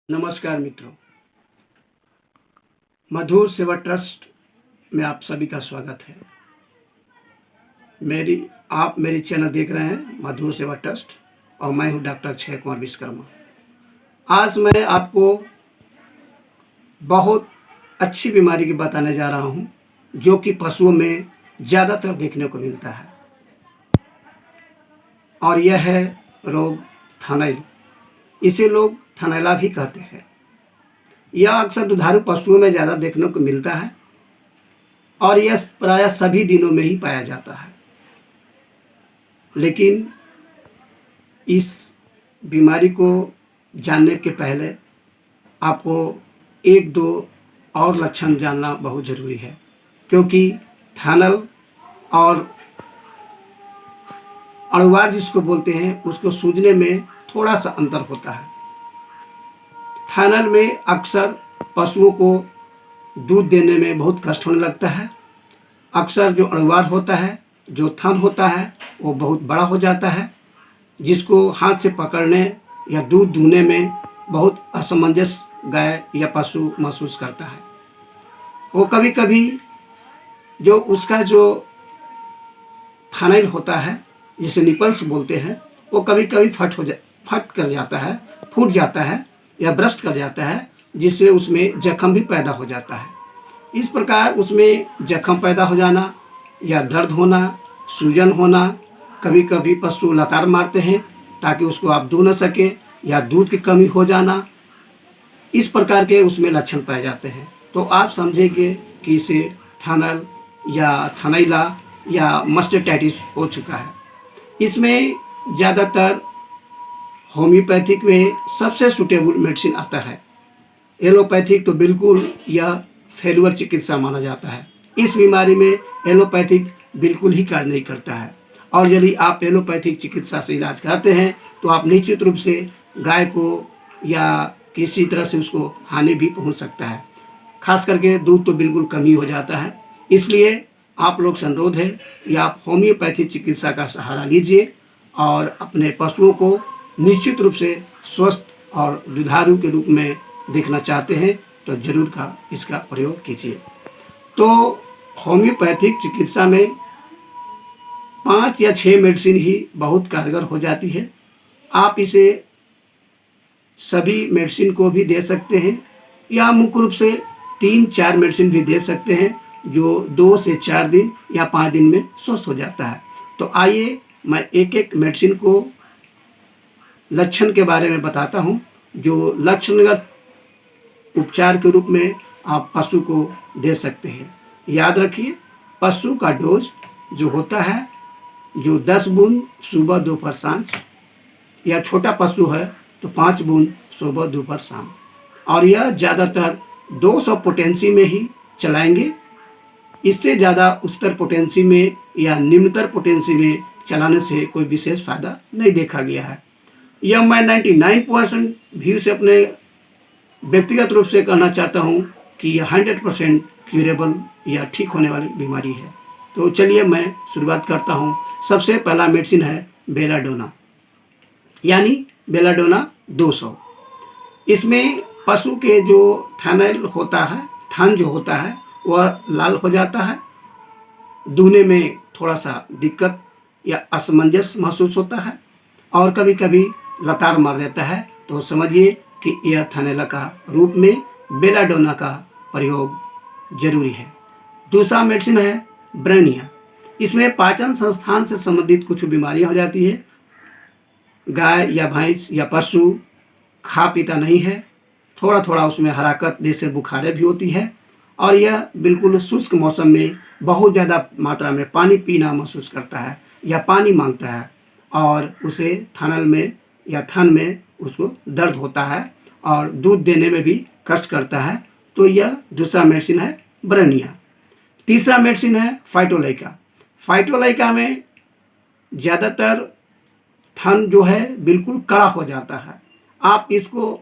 नमस्कार मित्रों, मधुर सेवा ट्रस्ट में आप सभी का स्वागत है। आप मेरी चैनल देख रहे हैं मधुर सेवा ट्रस्ट और मैं हूं डॉक्टर अक्षय कुमार विश्वकर्मा। आज मैं आपको बहुत अच्छी बीमारी की बताने जा रहा हूं जो कि पशुओं में ज़्यादातर देखने को मिलता है और यह है रोग थनैल। इसे लोग थनैला भी कहते हैं। यह अक्सर दुधारू पशुओं में ज़्यादा देखने को मिलता है और यह प्रायः सभी दिनों में ही पाया जाता है। लेकिन इस बीमारी को जानने के पहले आपको एक दो और लक्षण जानना बहुत ज़रूरी है, क्योंकि थनैल और अणुवार जिसको बोलते हैं उसको सूझने में थोड़ा सा अंतर होता है। थनैल में अक्सर पशुओं को दूध देने में बहुत कष्ट होने लगता है। अक्सर जो अणुवार होता है, जो थन होता है, वो बहुत बड़ा हो जाता है, जिसको हाथ से पकड़ने या दूध दूहने में बहुत असमंजस गाय या पशु महसूस करता है। वो कभी कभी जो उसका जो थनैल होता है, जिसे निपल्स बोलते हैं, वो कभी कभी फट कर जाता है, फूट जाता है या ब्रस्ट कर जाता है, जिससे उसमें जख्म भी पैदा हो जाता है। इस प्रकार उसमें जख्म पैदा हो जाना या दर्द होना, सूजन होना, कभी कभी पशु लतार मारते हैं ताकि उसको आप दूह न सके, या दूध की कमी हो जाना, इस प्रकार के उसमें लक्षण पाए जाते हैं। तो आप समझेंगे कि इसे थनैल या थनैला या मास्टाइटिस हो चुका है। इसमें ज़्यादातर होम्योपैथिक में सबसे सूटेबल मेडिसिन आता है। एलोपैथिक तो बिल्कुल यह फेलुअर चिकित्सा माना जाता है। इस बीमारी में एलोपैथिक बिल्कुल ही कार्य नहीं करता है, और यदि आप एलोपैथिक चिकित्सा से इलाज कराते हैं तो आप निश्चित रूप से गाय को या किसी तरह से उसको हानि भी पहुंच सकता है। खास करके दूध तो बिल्कुल कमी हो जाता है। इसलिए आप लोग से अनुरोध है कि आप होम्योपैथिक चिकित्सा का सहारा लीजिए और अपने पशुओं को निश्चित रूप से स्वस्थ और दुधारू के रूप में देखना चाहते हैं तो जरूर का इसका प्रयोग कीजिए। तो होम्योपैथिक चिकित्सा में 5 या 6 मेडिसिन ही बहुत कारगर हो जाती है। आप इसे सभी मेडिसिन को भी दे सकते हैं या मुख्य रूप से 3-4 मेडिसिन भी दे सकते हैं, जो 2 से 4 दिन या 5 दिन में स्वस्थ हो जाता है। तो आइए मैं एक एक मेडिसिन को लक्षण के बारे में बताता हूँ, जो लक्षणगत उपचार के रूप में आप पशु को दे सकते हैं। याद रखिए, पशु का डोज जो होता है, जो 10 बूंद सुबह दोपहर सांझ, या छोटा पशु है तो 5 बूंद सुबह दोपहर शाम, और यह ज़्यादातर 200 पोटेंसी में ही चलाएंगे। इससे ज़्यादा उच्चतर पोटेंसी में या निम्नतर पोटेंसी में चलाने से कोई विशेष फायदा नहीं देखा गया है। यह मैं 99% व्यू से अपने व्यक्तिगत रूप से कहना चाहता हूँ कि यह 100% क्यूरेबल या ठीक होने वाली बीमारी है। तो चलिए मैं शुरुआत करता हूँ। सबसे पहला मेडिसिन है बेलाडोना, यानी बेलाडोना 200। इसमें पशु के जो थनैल होता है, थन जो होता है, वह लाल हो जाता है, दूहने में थोड़ा सा दिक्कत या असमंजस महसूस होता है, और कभी कभी लतार मार देता है। तो समझिए कि यह थनैला का रूप में बेलाडोना का प्रयोग जरूरी है। दूसरा मेडिसिन है ब्रेनिया। इसमें पाचन संस्थान से संबंधित कुछ बीमारियां हो जाती है। गाय या भैंस या पशु खा पीता नहीं है, थोड़ा थोड़ा उसमें हराकत जैसे बुखारें भी होती है, और यह बिल्कुल शुष्क मौसम में बहुत ज़्यादा मात्रा में पानी पीना महसूस करता है या पानी मांगता है, और उसे थनैल में या थन में उसको दर्द होता है और दूध देने में भी कष्ट करता है। तो यह दूसरा मेडिसिन है ब्रेनिया। तीसरा मेडिसिन है फाइटोलाइका। फाइटोलाइका में ज़्यादातर थन जो है बिल्कुल कड़ा हो जाता है। आप इसको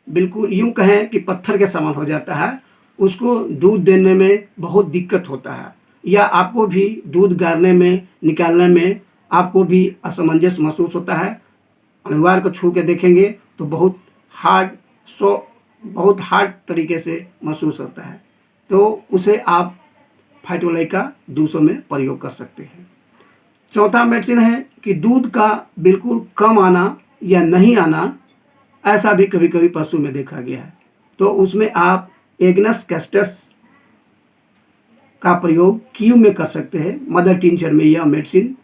बिल्कुल यूँ कहें कि पत्थर के समान हो जाता है। उसको दूध देने में बहुत दिक्कत होता है, या आपको भी दूध गारने में, निकालने में आपको भी असमंजस महसूस होता है। अणुवार को छू के देखेंगे तो बहुत हार्ड बहुत हार्ड तरीके से महसूस होता है, तो उसे आप फाइटोलाइका 200 में प्रयोग कर सकते हैं। चौथा मेडिसिन है कि दूध का बिल्कुल कम आना या नहीं आना, ऐसा भी कभी कभी पशु में देखा गया है, तो उसमें आप एग्नस कैस्टस का प्रयोग क्यू में कर सकते हैं। मदर टिंचर में यह मेडिसिन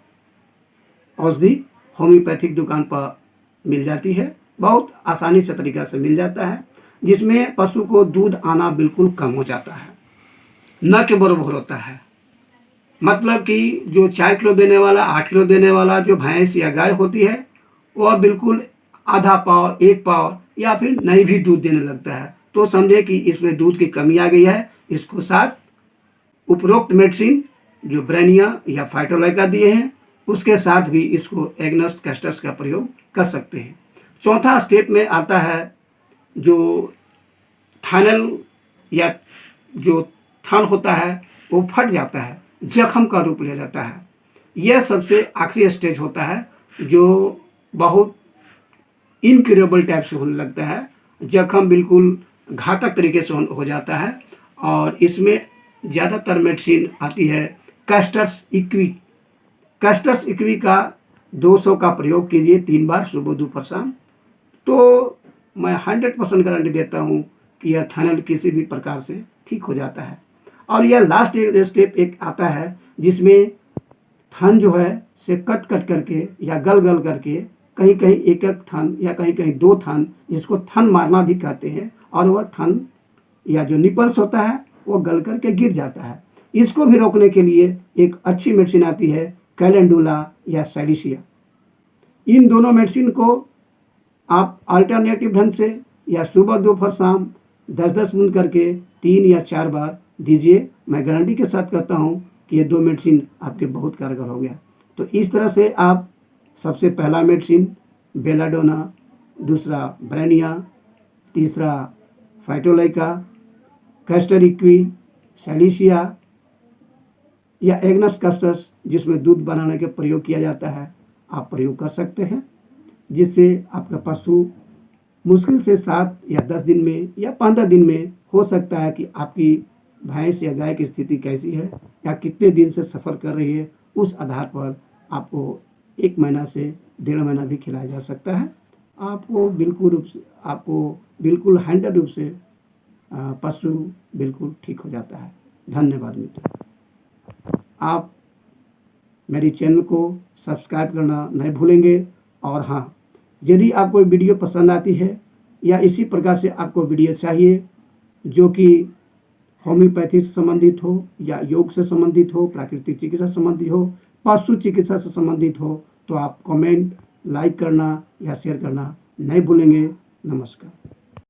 औषधि होम्योपैथिक दुकान पर मिल जाती है, बहुत आसानी से तरीका से मिल जाता है, जिसमें पशु को दूध आना बिल्कुल कम हो जाता है, न के बराबर होता है। मतलब कि जो 4 किलो देने वाला, 8 किलो देने वाला जो भैंस या गाय होती है, वह बिल्कुल आधा पाव, 1 पाव या फिर नहीं भी दूध देने लगता है, तो समझे कि इसमें दूध की कमी आ गई है। इसको साथ उपरोक्त मेडिसिन जो ब्रेनिया या फाइटोलाइका दिए हैं, उसके साथ भी इसको एग्नस कैस्टस का प्रयोग कर सकते हैं। चौथा स्टेप में आता है जो थानल या जो थान होता है वो फट जाता है, जख्म का रूप ले लेता है। यह सबसे आखिरी स्टेज होता है, जो बहुत इनक्यूरेबल टाइप से होने लगता है, जख्म बिल्कुल घातक तरीके से हो जाता है। और इसमें ज़्यादातर मेडिसिन आती है कैस्टर्स इक्वी। कैस्टर्स इक्वी का 200 का प्रयोग कीजिए 3 बार, सुबह दोपहर शाम, तो मैं 100% गारंटी देता हूँ कि यह थनल किसी भी प्रकार से ठीक हो जाता है। और यह लास्ट स्टेप एक आता है जिसमें थन जो है से कट कट करके या गल गल करके, कहीं कहीं एक एक थन या कहीं कहीं 2 थन, जिसको थन मारना भी कहते हैं, और वह थन या जो निपल्स होता है वो गल करके गिर जाता है। इसको भी रोकने के लिए एक अच्छी मेडिसिन आती है कैलेंडुला या सैलिसिया। इन दोनों मेडिसिन को आप अल्टरनेटिव ढंग से या सुबह दोपहर शाम 10-10 बूंद करके 3 या 4 बार दीजिए। मैं गारंटी के साथ कहता हूँ कि ये 2 मेडिसिन आपके बहुत कारगर हो गया। तो इस तरह से आप सबसे पहला मेडिसिन बेलाडोना, दूसरा ब्रेनिया, तीसरा फाइटोलाइका, कैस्टर इक्वी, सैलिसिया या एग्नस कैस्टस जिसमें दूध बनाने के प्रयोग किया जाता है, आप प्रयोग कर सकते हैं, जिससे आपका पशु मुश्किल से 7 या 10 दिन में या 15 दिन में हो सकता है कि आपकी भैंस या गाय की स्थिति कैसी है या कितने दिन से सफ़र कर रही है, उस आधार पर आपको 1 महीना से 1.5 महीना भी खिलाया जा सकता है। आपको बिल्कुल 100 रूप से पशु बिल्कुल ठीक हो जाता है। धन्यवाद मित्रों। आप मेरी चैनल को सब्सक्राइब करना नहीं भूलेंगे। और हाँ, यदि आपको वीडियो पसंद आती है या इसी प्रकार से आपको वीडियो चाहिए जो कि होम्योपैथी से संबंधित हो या योग से संबंधित हो, प्राकृतिक चिकित्सा से संबंधित हो, पशु चिकित्सा से संबंधित हो, तो आप कमेंट, लाइक करना या शेयर करना नहीं भूलेंगे। नमस्कार।